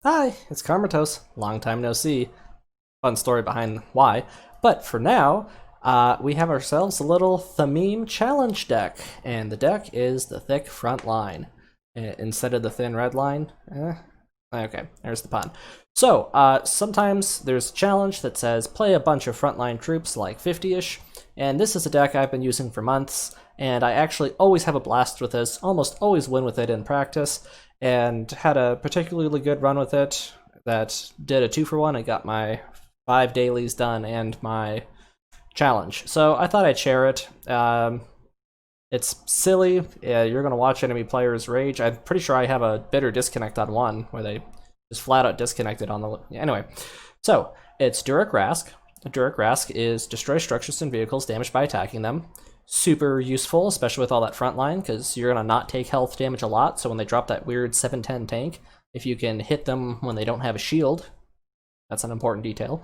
Hi, it's Karmatos. Long time no see. Fun story behind why. But for now, we have ourselves a little Thamim challenge deck, and the deck is the thick front line instead of the thin red line. Okay, there's the pun. So, sometimes there's a challenge that says play a bunch of frontline troops, like 50-ish, and this is a deck I've been using for months, and I actually always have a blast with this, almost always win with it in practice, and had a particularly good run with it that did a 2-for-1. I got my 5 dailies done and my challenge. So I thought I'd share it. It's silly. You're going to watch enemy players rage. I'm pretty sure I have a bitter disconnect on one where they just flat out disconnected on the... Anyway, so it's Durak Rask. Durak Rask is destroy structures and vehicles damaged by attacking them. Super useful, especially with all that front line, because you're going to not take health damage a lot, so when they drop that weird 710 tank, if you can hit them when they don't have a shield, that's an important detail,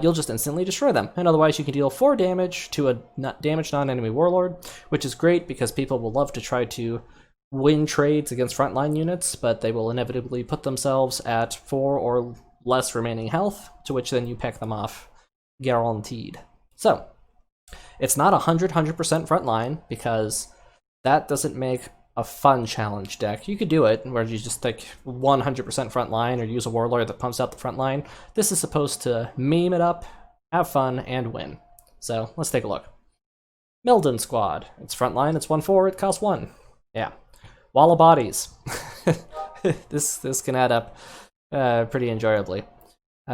you'll just instantly destroy them. And otherwise you can deal 4 damage to a damaged non-enemy warlord, which is great because people will love to try to win trades against frontline units, but they will inevitably put themselves at 4 or less remaining health, to which then you peck them off, guaranteed. So, it's not 100% frontline, because that doesn't make a fun challenge deck. You could do it where you just take 100% frontline or use a warlord that pumps out the front line. This is supposed to meme it up, have fun, and win. So let's take a look. Meldon Squad. It's frontline, it's 1/4, it costs 1. Yeah. Wall of Bodies. This can add up pretty enjoyably.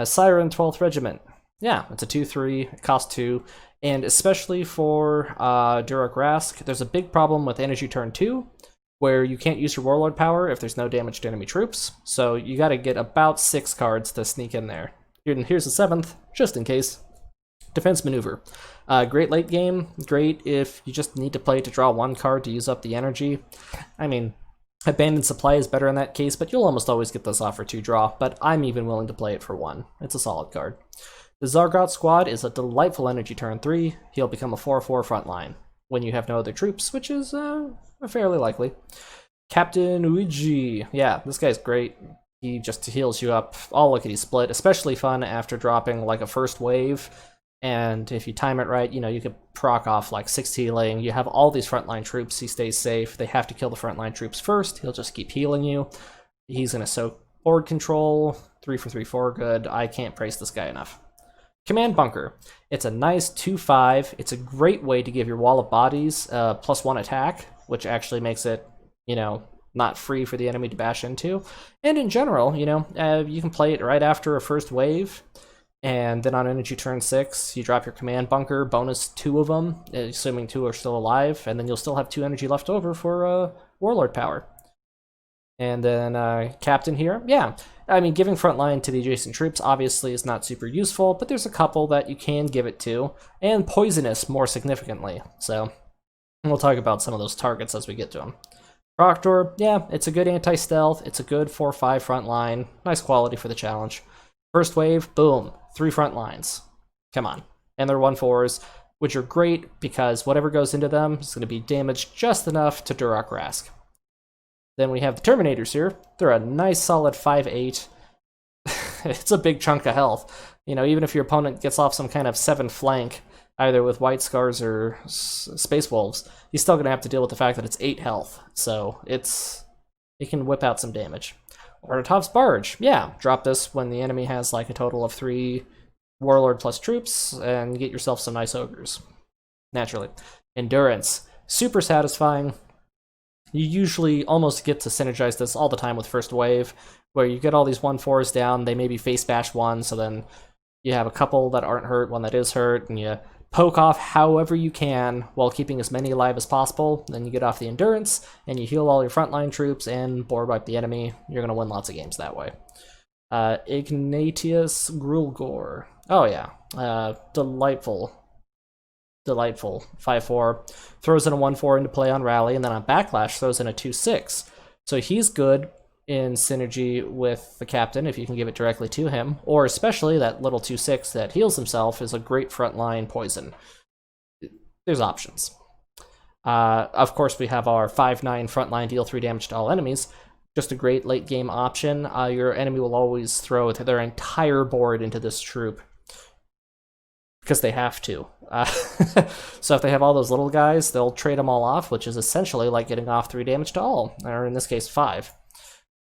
Siren 12th Regiment. Yeah, it's a 2/3, it costs 2. And especially for Durak Rask, there's a big problem with Energy Turn 2, where you can't use your Warlord power if there's no damage to enemy troops, so you gotta get about 6 cards to sneak in there. Here's the 7th, just in case. Defense Maneuver. Great late game, great if you just need to play to draw 1 card to use up the energy. I mean, Abandoned Supply is better in that case, but you'll almost always get this off for 2 draw, but I'm even willing to play it for 1. It's a solid card. The Zargot Squad is a delightful energy turn 3. He'll become a 4/4 frontline when you have no other troops, which is fairly likely. Captain Uiji. Yeah, this guy's great. He just heals you up all lickety split, especially fun after dropping like a first wave. And if you time it right, you could proc off like 6 healing. You have all these frontline troops. He stays safe. They have to kill the frontline troops first. He'll just keep healing you. He's going to soak board control. 3 for 3/4 good. I can't praise this guy enough. Command Bunker. It's a nice 2/5. It's a great way to give your Wall of Bodies +1 attack, which actually makes it, not free for the enemy to bash into. And in general, you can play it right after a first wave, and then on Energy Turn 6, you drop your Command Bunker, bonus 2 of them, assuming 2 are still alive, and then you'll still have 2 energy left over for Warlord power. And then Captain here, yeah. I mean, giving frontline to the adjacent troops obviously is not super useful, but there's a couple that you can give it to, and Poisonous more significantly. So we'll talk about some of those targets as we get to them. Proctor, yeah, it's a good anti-stealth, it's a good 4/5 frontline, nice quality for the challenge. First wave, boom, 3 front lines. Come on. And they're 1/4s, which are great because whatever goes into them is going to be damaged just enough to Durak Rask. Then we have the Terminators here. They're a nice solid 5/8. It's a big chunk of health. Even if your opponent gets off some kind of 7 flank, either with White Scars or Space Wolves, he's still going to have to deal with the fact that it's 8 health. So it can whip out some damage. Ornatov's Barge. Yeah, drop this when the enemy has like a total of 3 Warlord plus troops, and get yourself some nice ogres. Naturally. Endurance. Super satisfying. You usually almost get to synergize this all the time with First Wave, where you get all these 1/4s down, they maybe face bash 1, so then you have a couple that aren't hurt, one that is hurt, and you poke off however you can while keeping as many alive as possible. Then you get off the Endurance, and you heal all your frontline troops and board wipe the enemy. You're going to win lots of games that way. Ignatius Grulgor. Oh yeah, delightful 5/4, throws in a 1/4 into play on rally, and then on backlash throws in a 2/6. So he's good in synergy with the captain if you can give it directly to him, or especially that little 2/6 that heals himself is a great frontline poison. There's options. Of course, we have our 5/9 frontline deal 3 damage to all enemies, just a great late game option. Your enemy will always throw their entire board into this troop because they have to. So if they have all those little guys, they'll trade them all off, which is essentially like getting off 3 damage to all, or in this case 5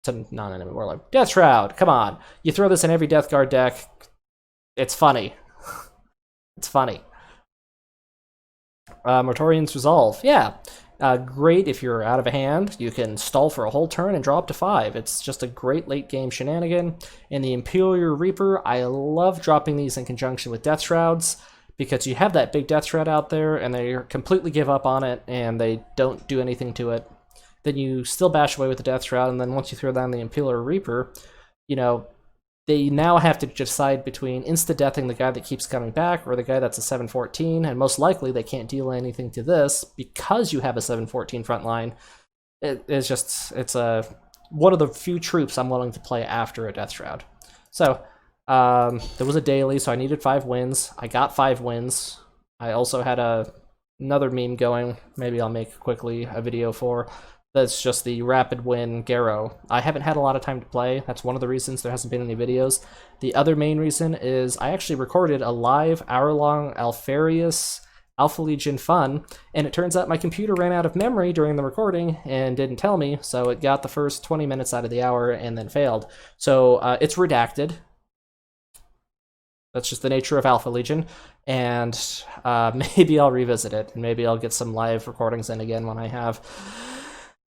to non-enemy warlord. Death Shroud, come on! You throw this in every Deathguard deck. It's funny. It's funny. Mortorian's Resolve, yeah. Great if you're out of a hand. You can stall for a whole turn and draw up to 5. It's just a great late game shenanigan. And the Imperial Reaper, I love dropping these in conjunction with Death Shrouds, because you have that big Death Shroud out there and they completely give up on it and they don't do anything to it. Then you still bash away with the Death Shroud, and then once you throw down the Imperial Reaper, you know, they now have to decide between insta-deathing the guy that keeps coming back or the guy that's a 714, and most likely they can't deal anything to this because you have a 714 front line. It's one of the few troops I'm willing to play after a Death Shroud. So, there was a daily, so I needed 5 wins. I got 5 wins. I also had another meme going, maybe I'll make quickly a video for. That's just the rapid win Garrow. I haven't had a lot of time to play. That's one of the reasons there hasn't been any videos. The other main reason is I actually recorded a live hour-long Alfarius Alpha Legion fun, and it turns out my computer ran out of memory during the recording and didn't tell me, so it got the first 20 minutes out of the hour and then failed. So it's redacted. That's just the nature of Alpha Legion, and maybe I'll revisit it, and maybe I'll get some live recordings in again when I have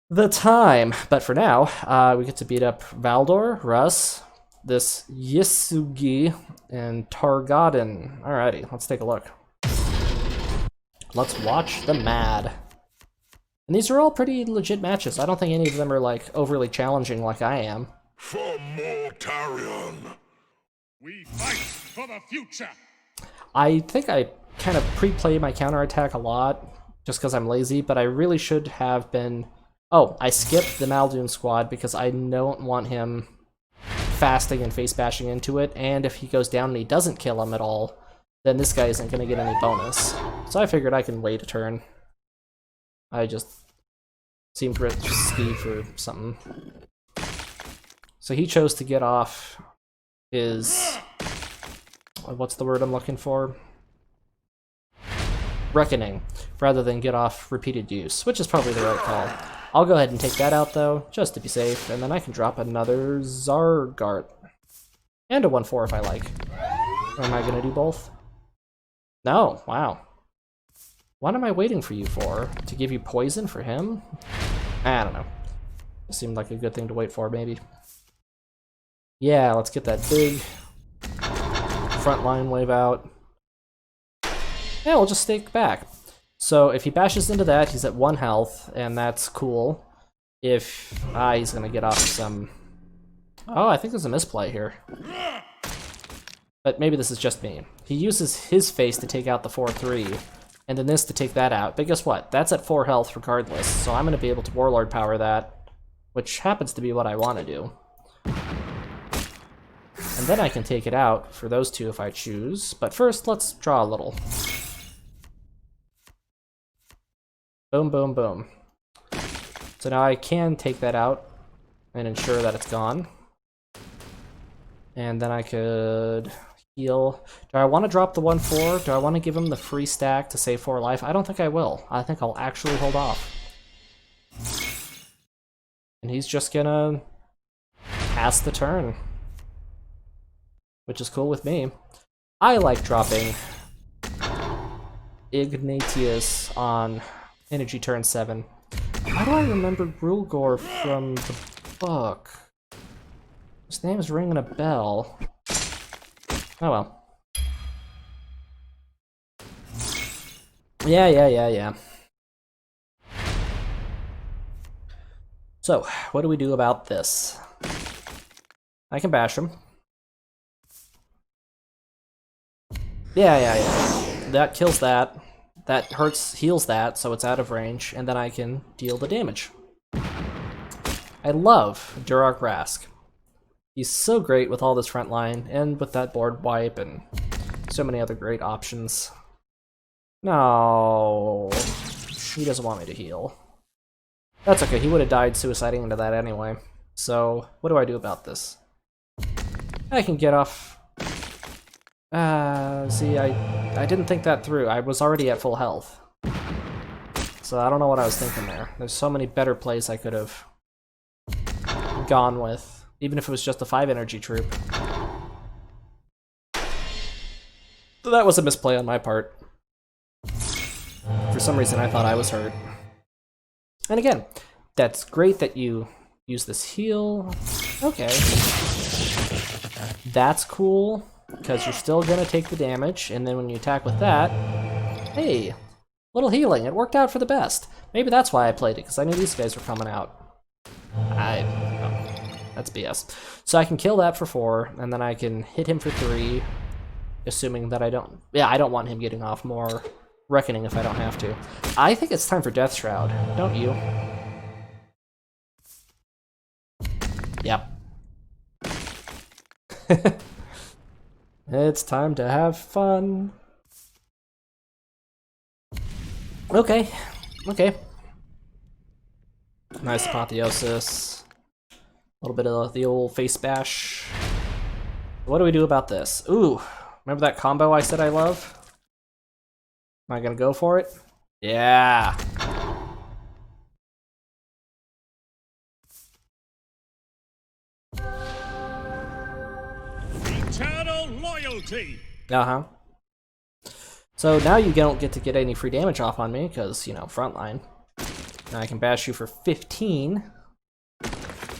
the time. But for now, we get to beat up Valdor, Russ, this Yisugi, and Targaden. Alrighty, let's take a look. Let's watch the Mad. And these are all pretty legit matches. I don't think any of them are like overly challenging like I am. For Mortarion, we fight for the future. I think I kind of pre-play my counterattack a lot just because I'm lazy, but I really should have been... Oh, I skipped the Muldoon squad because I don't want him fasting and face bashing into it, and if he goes down and he doesn't kill him at all, then this guy isn't going to get any bonus. So I figured I can wait a turn. I just seemed risky for something. So he chose to get off his... What's the word I'm looking for? Reckoning, rather than get off repeated use, which is probably the right call. I'll go ahead and take that out, though, just to be safe, and then I can drop another Zargart. And a 1/4 if I like. Or am I going to do both? No, wow. What am I waiting for you for? To give you poison for him? I don't know. It seemed like a good thing to wait for, maybe. Yeah, let's get that big front line wave out. Yeah, we'll just stake back. So if he bashes into that, he's at 1 health, and that's cool. If... he's gonna get off some... Oh, I think there's a misplay here. But maybe this is just me. He uses his face to take out the 4/3, and then this to take that out. But guess what? That's at 4 health regardless, so I'm gonna be able to Warlord power that, which happens to be what I want to do. And then I can take it out for those 2 if I choose. But first, let's draw a little. Boom, boom, boom. So now I can take that out and ensure that it's gone. And then I could heal. Do I want to drop the 1/4? Do I want to give him the free stack to save 4 life? I don't think I will. I think I'll actually hold off. And he's just gonna pass the turn, which is cool with me. I like dropping Ignatius on Energy turn 7. How do I remember Rulgor from the book? His name is ringing a bell. Oh well. Yeah. So, what do we do about this? I can bash him. Yeah. That kills that. That heals that, so it's out of range, and then I can deal the damage. I love Durak Rask. He's so great with all this front line, and with that board wipe, and so many other great options. No, he doesn't want me to heal. That's okay, he would have died suiciding into that anyway. So, what do I do about this? I can get off... see, I didn't think that through. I was already at full health. So I don't know what I was thinking there. There's so many better plays I could have gone with, even if it was just a 5 energy troop. So that was a misplay on my part. For some reason I thought I was hurt. And again, that's great that you use this heal. Okay. That's cool, because you're still gonna take the damage, and then when you attack with that, hey, little healing. It worked out for the best. Maybe that's why I played it, because I knew these guys were coming out. That's BS. So I can kill that for 4, and then I can hit him for 3, assuming that I don't... Yeah, I don't want him getting off more Reckoning if I don't have to. I think it's time for Death Shroud, don't you? Yep. It's time to have fun. Okay. Okay. Nice apotheosis. A little bit of the old face bash. What do we do about this? Ooh, remember that combo I said I love? Am I gonna go for it? Yeah. Eternal loyalty. Uh-huh. So now you don't get to get any free damage off on me, because, you know, frontline. Now I can bash you for 15.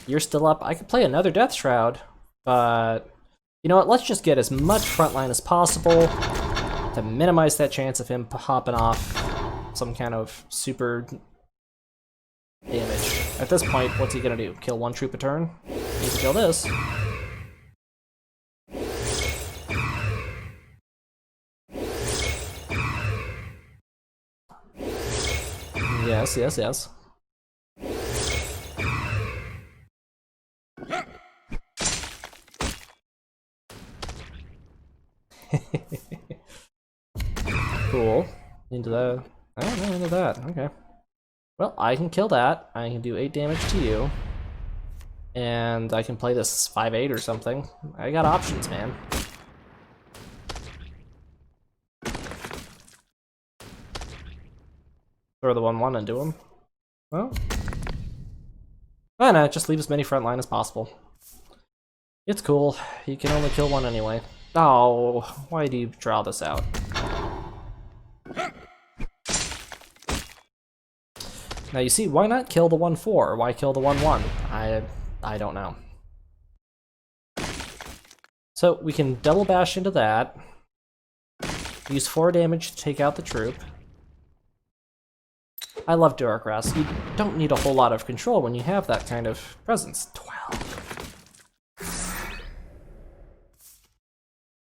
You're still up. I could play another Death Shroud, but... You know what, let's just get as much frontline as possible to minimize that chance of him hopping off some kind of super damage. At this point, what's he gonna do? Kill 1 troop a turn? Need to kill this. Yes, yes, yes. Cool. Into that. I don't know, into that. Okay. Well, I can kill that. I can do 8 damage to you. And I can play this 5-8 or something. I got options, man. Throw the 1-1 into him. Well. Why not? Just leave as many frontline as possible. It's cool. You can only kill 1 anyway. Oh, why do you draw this out? Now you see, why not kill the 1-4? Why kill the 1-1? I don't know. So we can double bash into that. Use 4 damage to take out the troop. I love Durak Rask. You don't need a whole lot of control when you have that kind of presence. 12.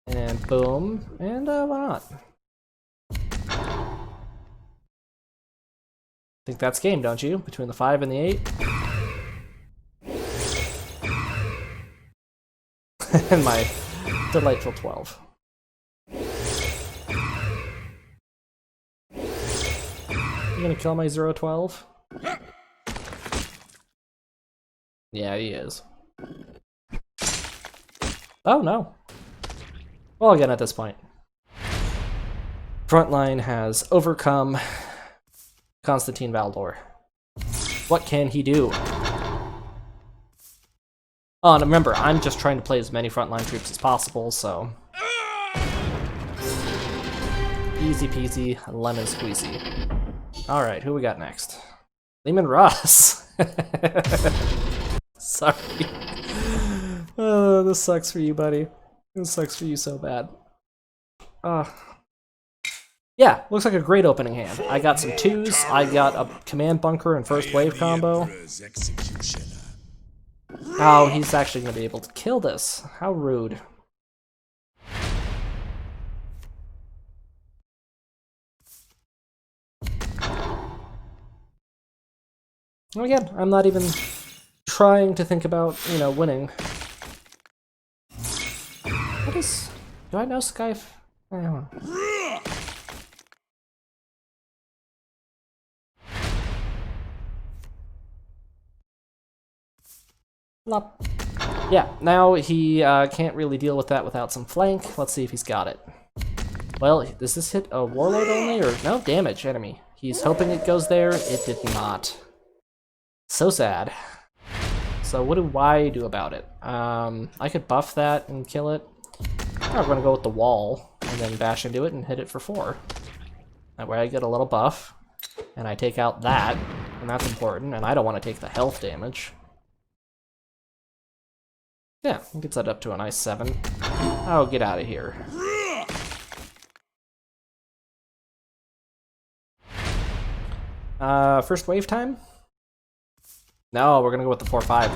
And boom, and why not? Think that's game, don't you? Between the 5 and the 8? And my delightful 12. You gonna kill my 0-12? Yeah, he is. Oh no. Well, again, at this point, Frontline has overcome Constantine Valdor. What can he do? Oh, and remember, I'm just trying to play as many frontline troops as possible, so... Easy peasy, lemon squeezy. Alright, who we got next? Lehman Russ! Sorry. Oh, this sucks for you, buddy. This sucks for you so bad. Yeah, looks like a great opening hand. I got some 2s, I got a command bunker and first wave combo. Oh, he's actually going to be able to kill this. How rude. And again, I'm not even trying to think about, you know, winning. What is... Do I know Sky... I don't know. Flop. Yeah, now he can't really deal with that without some flank. Let's see if he's got it. Well, does this hit a Warlord only, or no? Damage, enemy. He's hoping it goes there. It did not. So sad. So what do I do about it? I could buff that and kill it. I'm gonna go with the wall, and then bash into it and hit it for 4. That way I get a little buff, and I take out that, and that's important, and I don't want to take the health damage. Yeah, it gets that up to a nice 7. Oh, get out of here. First wave time? No, we're gonna go with the 4-5.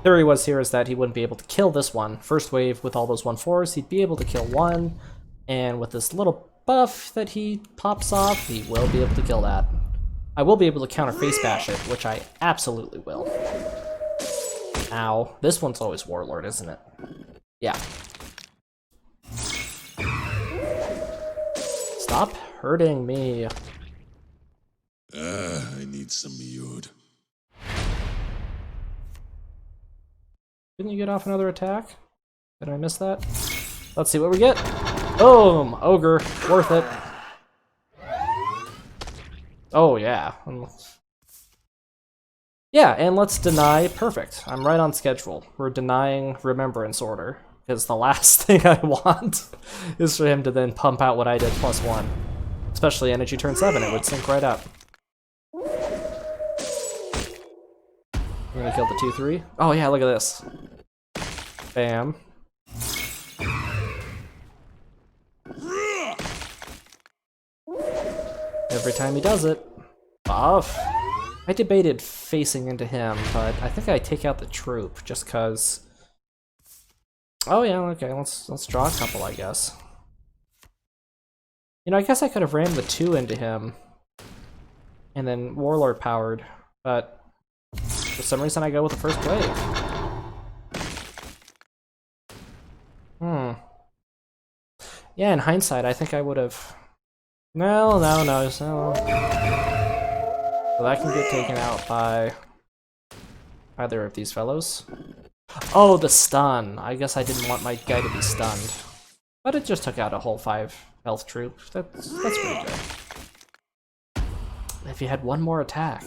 Theory was here is that he wouldn't be able to kill this one. First wave with all those 1-4s, he'd be able to kill one, and with this little buff that he pops off, he will be able to kill that. I will be able to counter face bash it, which I absolutely will. Ow. This one's always Warlord, isn't it? Yeah. Stop hurting me. I need some yod. Didn't you get off another attack? Did I miss that? Let's see what we get. Boom! Ogre. Worth it. Oh, yeah. Yeah, and let's deny perfect. I'm right on schedule. We're denying Remembrance Order, because the last thing I want is for him to then pump out what I did +1. Especially energy turn 7, it would sync right up. I'm gonna kill the 2-3. Oh yeah, look at this. Bam. Every time he does it. Buff. I debated facing into him, but I think I take out the troop just cause. Oh yeah, okay, let's draw a couple, I guess. You know, I guess I could have rammed the 2 into him and then Warlord powered, but for some reason I go with the first wave. Yeah, in hindsight, I think I would have. No. So that can get taken out by either of these fellows. Oh, the stun. I guess I didn't want my guy to be stunned. But it just took out a whole 5 health troop. That's pretty good. If you had one more attack.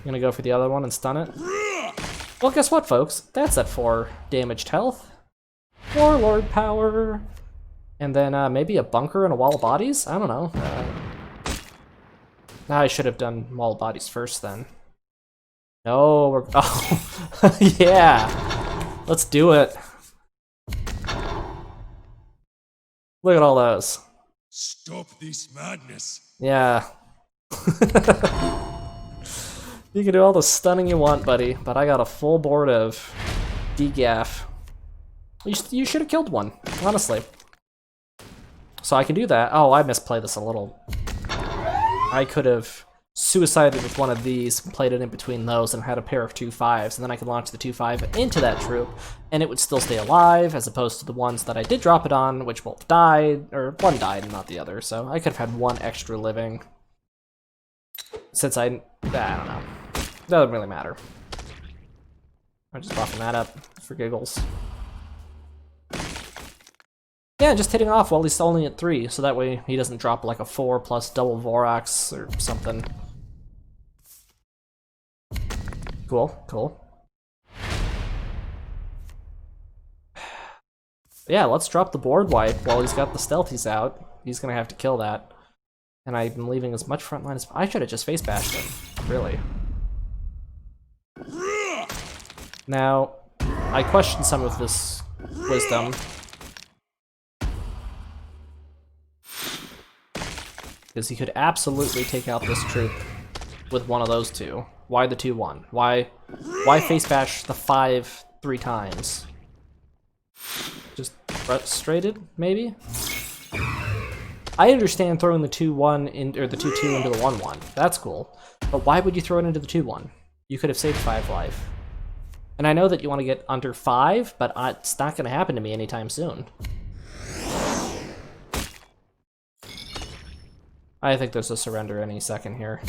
Gonna go for the other one and stun it. Well, guess what, folks? That's at 4 damaged health. Warlord power. And then maybe a bunker and a wall of bodies? I don't know. I should have done wall of bodies first then. No, we're... Oh, yeah! Let's do it. Look at all those. Stop this madness. Yeah. You can do all the stunning you want, buddy, but I got a full board of degaff. You should have killed one, honestly. So I can do that. Oh, I misplayed this a little. I could have suicided with one of these, played it in between those, and had a pair of 2-5s, and then I could launch the 2-5 into that troop, and it would still stay alive, as opposed to the ones that I did drop it on, which both died, or one died and not the other, so I could have had one extra living. Since I don't know. Doesn't really matter. I'm just buffing that up for giggles. Yeah, just hitting off while he's only at 3, so that way he doesn't drop like a 4 plus double Vorax or something. Cool. Yeah, let's drop the board wipe while he's got the stealthies out. He's gonna have to kill that. And I'm leaving as much front line as... I should have just face bashed him, really. Now, I question some of this wisdom. Because he could absolutely take out this troop with one of those two. Why the 2-1? Why face bash the 5 3 times? Just frustrated, maybe? I understand throwing the 2-1 in, or the 2-2 into the 1-1. That's cool. But why would you throw it into the 2-1? You could have saved 5 life. And I know that you want to get under 5, but it's not going to happen to me anytime soon. I think there's a surrender any second here.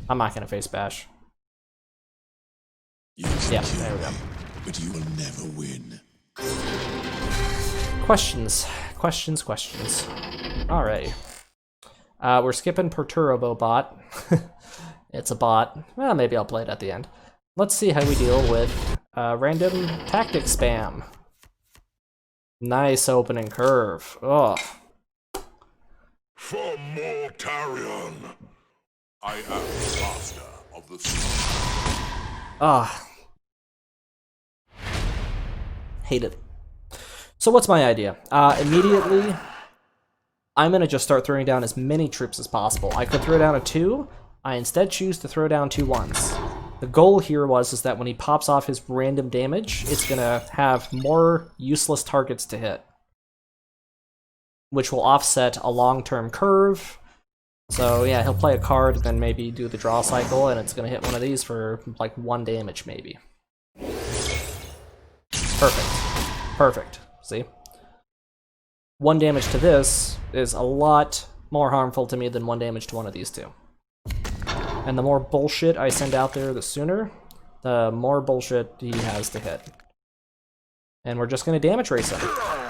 I'm not going to face bash. You can Yeah, kill there we go. me, but you will never win. Questions. Alright. We're skipping Perturbo bot. It's a bot. Well, maybe I'll play it at the end. Let's see how we deal with random tactic spam. Nice opening curve. Oh. For Mortarion, I am the master of the sea. Ah. Hate it. So what's my idea? Immediately, I'm gonna just start throwing down as many troops as possible. I could throw down a 2. I instead choose to throw down 2 1s. The goal here is that when he pops off his random damage, it's gonna have more useless targets to hit, which will offset a long-term curve. So yeah, he'll play a card, then maybe do the draw cycle, and it's gonna hit one of these for like 1 damage maybe. Perfect. See? 1 damage to this is a lot more harmful to me than 1 damage to one of these two. And the more bullshit I send out there, the sooner, the more bullshit he has to hit. And we're just going to damage race him.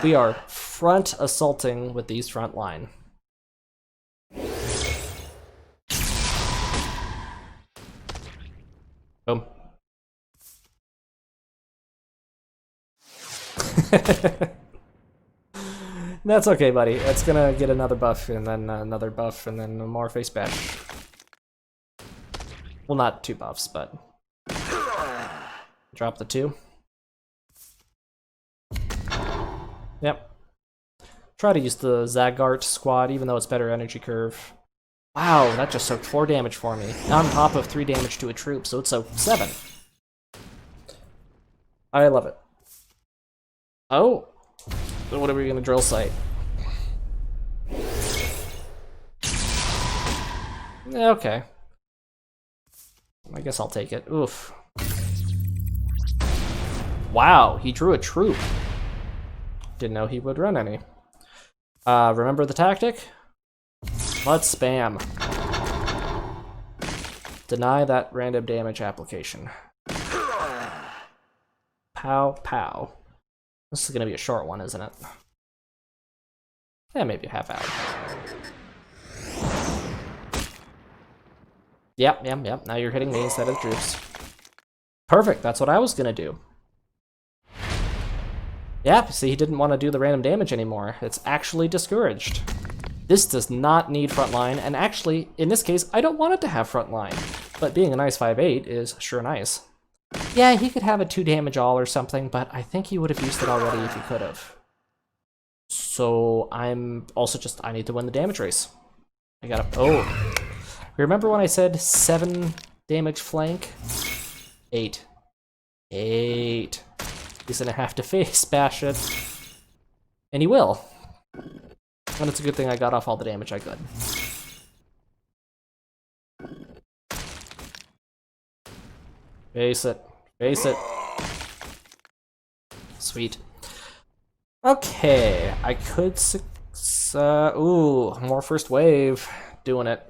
We are front assaulting with these front line. Boom. That's okay, buddy. It's gonna get another buff, and then another buff, and then more face bash. Well, not 2 buffs, but... Drop the 2. Yep. Try to use the Zagart squad, even though it's better energy curve. Wow, that just soaked 4 damage for me. On top of 3 damage to a troop, so it's a 7. I love it. Oh! So what are we gonna drill site? Okay. I guess I'll take it. Oof. Wow, he drew a troop. Didn't know he would run any. Remember the tactic? Let's spam. Deny that random damage application. Pow, pow. This is gonna be a short one, isn't it? Yeah, maybe a half hour. Yep. Now you're hitting me instead of troops. Perfect, that's what I was gonna do. Yep, see, he didn't want to do the random damage anymore. It's actually discouraged. This does not need frontline, and actually, in this case, I don't want it to have frontline. But being a nice 5/8 is sure nice. Yeah, he could have a 2 damage all or something, but I think he would have used it already if he could have. So I'm also just, I need to win the damage race. I gotta, oh. Remember when I said 7 damage flank? 8. 8. He's gonna have to face bash it. And he will. And it's a good thing I got off all the damage I could. Face it. Face it. Sweet. Okay, I could ooh, more first wave. Doing it.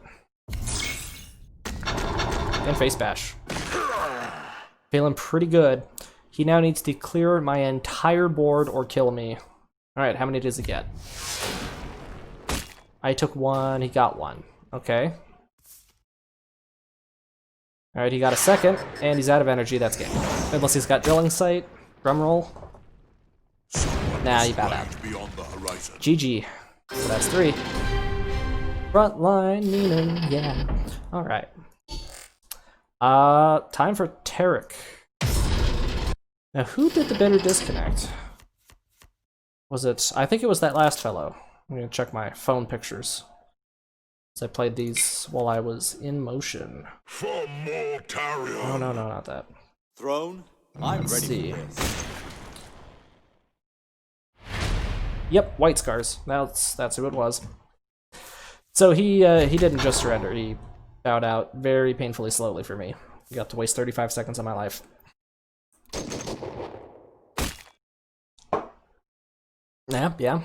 And face bash. Feeling pretty good. He now needs to clear my entire board or kill me. Alright, how many does he get? I took 1, he got 1. Okay. Alright, he got a second, and he's out of energy, that's game. Unless he's got drilling sight. Drumroll. Nah, you bowed out. GG. So that's 3. Frontline meaning, yeah. Alright. Time for Tarek. Now, who did the bitter disconnect? Was it... I think it was that last fellow. I'm gonna check my phone pictures. So I played these while I was in motion. For Mortarion. Oh, no, not that. Throne, I'm Let's ready see. for this. Yep, White Scars. That's who it was. So he didn't just surrender. He bowed out very painfully slowly for me. He got to waste 35 seconds of my life. Yeah.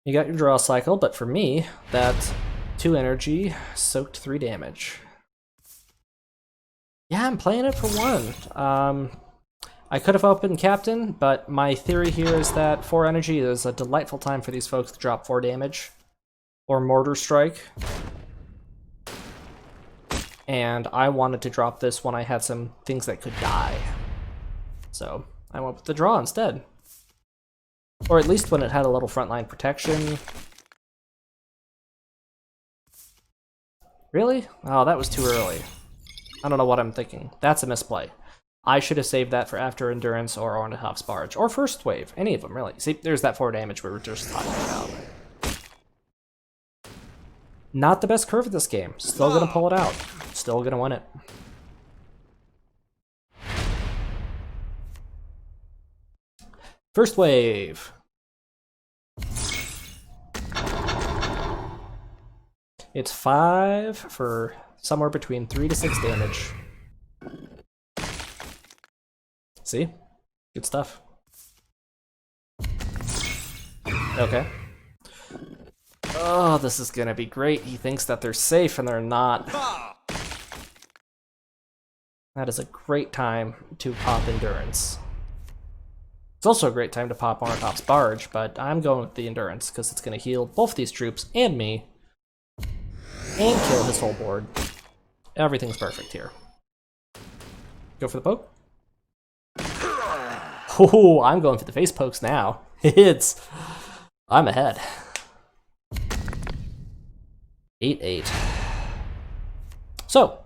You got your draw cycle, but for me, that 2 energy soaked 3 damage. Yeah, I'm playing it for one. I could have opened Captain, but my theory here is that 4 energy is a delightful time for these folks to drop 4 damage. Or Mortar Strike. And I wanted to drop this when I had some things that could die. So I went with the draw instead. Or at least when it had a little frontline protection. Really? Oh, that was too early. I don't know what I'm thinking. That's a misplay. I should have saved that for after Endurance or Ornithop's Barge. Or First Wave. Any of them, really. See, there's that 4 damage we were just talking about. Not the best curve of this game. Still gonna pull it out. Still gonna win it. First Wave. It's 5 for somewhere between 3 to 6 damage. See? Good stuff. Okay. Oh, this is gonna be great. He thinks that they're safe and they're not. That is a great time to pop Endurance. It's also a great time to pop Ornithop's Barge, but I'm going with the Endurance because it's gonna heal both these troops and me. And kill his whole board. Everything's perfect here. Go for the poke? Oh, I'm going for the face pokes now. I'm ahead. 8-8. So,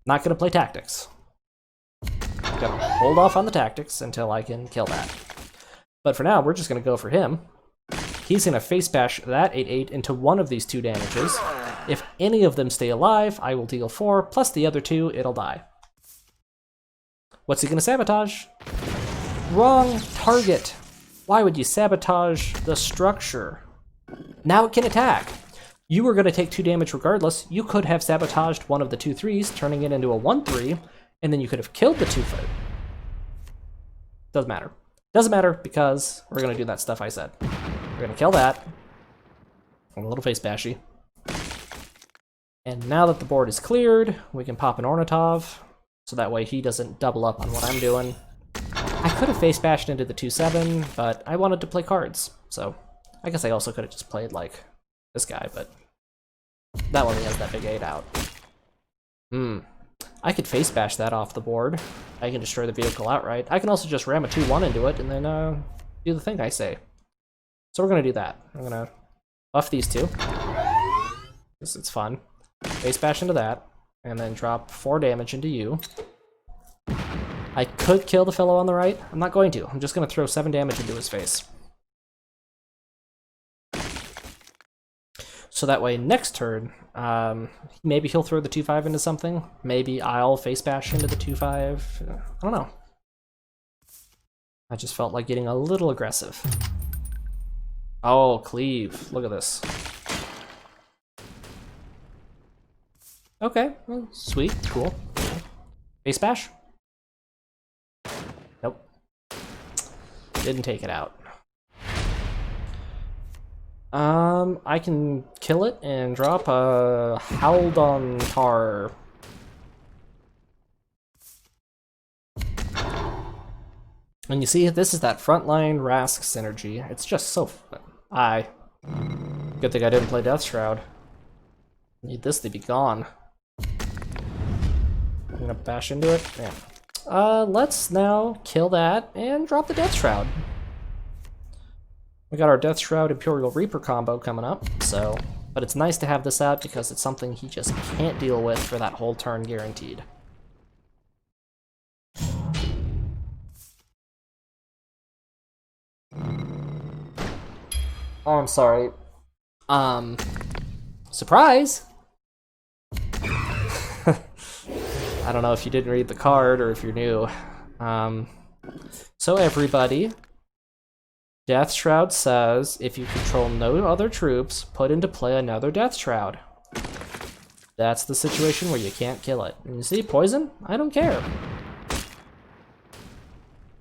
not gonna play tactics. Gonna hold off on the tactics until I can kill that. But for now, we're just gonna go for him. He's gonna face bash that 8-8 into one of these 2 damages. If any of them stay alive, I will deal 4, plus the other 2, it'll die. What's he gonna sabotage? Wrong target. Why would you sabotage the structure? Now it can attack. You were going to take 2 damage regardless. You could have sabotaged one of the 2 3s, turning it into a 1-3, and then you could have killed the 2-5. Doesn't matter. Doesn't matter because we're going to do that stuff I said. We're going to kill that. A little face bashy. And now that the board is cleared, we can pop an Ornithov, so that way he doesn't double up on what I'm doing. I could have face bashed into the 2-7, but I wanted to play cards, so I guess I also could have just played, like, this guy, but that one has that big 8 out. I could face bash that off the board. I can destroy the vehicle outright. I can also just ram a 2-1 into it and then do the thing I say. So we're going to do that. I'm going to buff these 2. Because it's fun. Face bash into that, and then drop 4 damage into you. I could kill the fellow on the right. I'm not going to. I'm just going to throw 7 damage into his face. So that way, next turn, maybe he'll throw the 2-5 into something. Maybe I'll face bash into the 2-5. I don't know. I just felt like getting a little aggressive. Oh, cleave. Look at this. Okay, well, sweet, cool. Face bash? Nope. Didn't take it out. I can kill it and drop a Haldon Tar. And you see, this is that frontline Rask synergy. It's just so fun. Good thing I didn't play Death Shroud. Need this to be gone. I'm gonna bash into it. Yeah. Let's now kill that and drop the Death Shroud. We got our Death Shroud Imperial Reaper combo coming up, so... But it's nice to have this out because it's something he just can't deal with for that whole turn guaranteed. Oh, I'm sorry. Surprise! I don't know if you didn't read the card or if you're new. So everybody, Death Shroud says, if you control no other troops, put into play another Death Shroud. That's the situation where you can't kill it. And you see, poison? I don't care.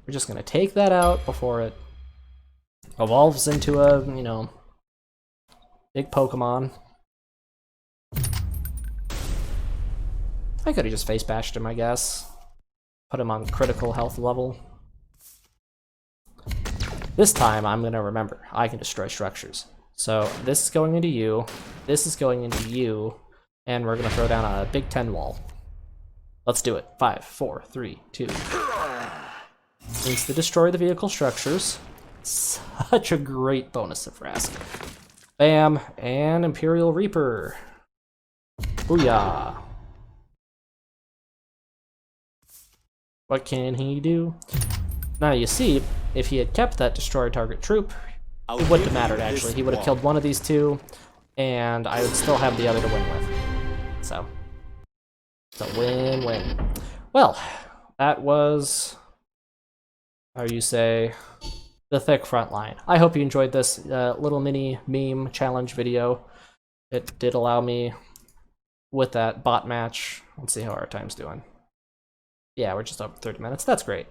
We're just gonna take that out before it evolves into a, you know, big Pokemon. I could have just face bashed him, I guess. put him on critical health level. This time, I'm going to remember, I can destroy structures. So this is going into you, this is going into you, and we're going to throw down a Big 10 wall. Let's do it. 5, 4, 3, 2. Needs to destroy the vehicle structures. Such a great bonus of Rask. Bam, and Imperial Reaper. Booyah. What can he do? Now you see, if he had kept that destroy target troop, it wouldn't have mattered actually. He would have killed one of these two, and I would still have the other to win with. So, it's a win-win. Well, that was, how you say, the thick front line. I hope you enjoyed this little mini meme challenge video. It did allow me, with that bot match, let's see how our time's doing. Yeah, we're just over 30 minutes. That's great.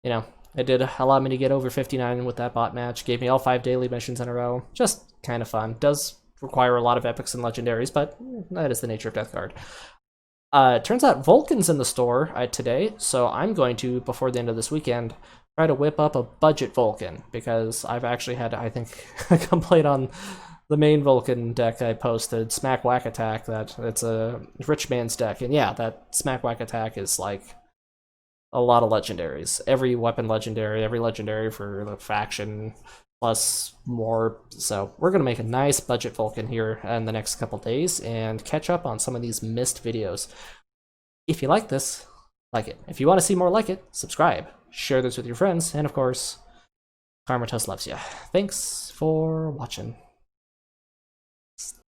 You know, it did allow me to get over 59 with that bot match. Gave me all 5 daily missions in a row. Just kind of fun. Does require a lot of epics and legendaries, but that is the nature of Deathguard. Turns out Vulcan's in the store today, so I'm going to, before the end of this weekend, try to whip up a budget Vulcan, because I've actually had, I think, a complaint on the main Vulcan deck I posted, Smack Whack Attack, that it's a rich man's deck, and yeah, that Smack Whack Attack is like a lot of legendaries. Every weapon legendary, every legendary for the faction, plus more. So we're going to make a nice budget Vulcan here in the next couple days and catch up on some of these missed videos. If you like this, like it. If you want to see more like it, subscribe, share this with your friends, and of course, Karmatos loves you. Thanks for watching.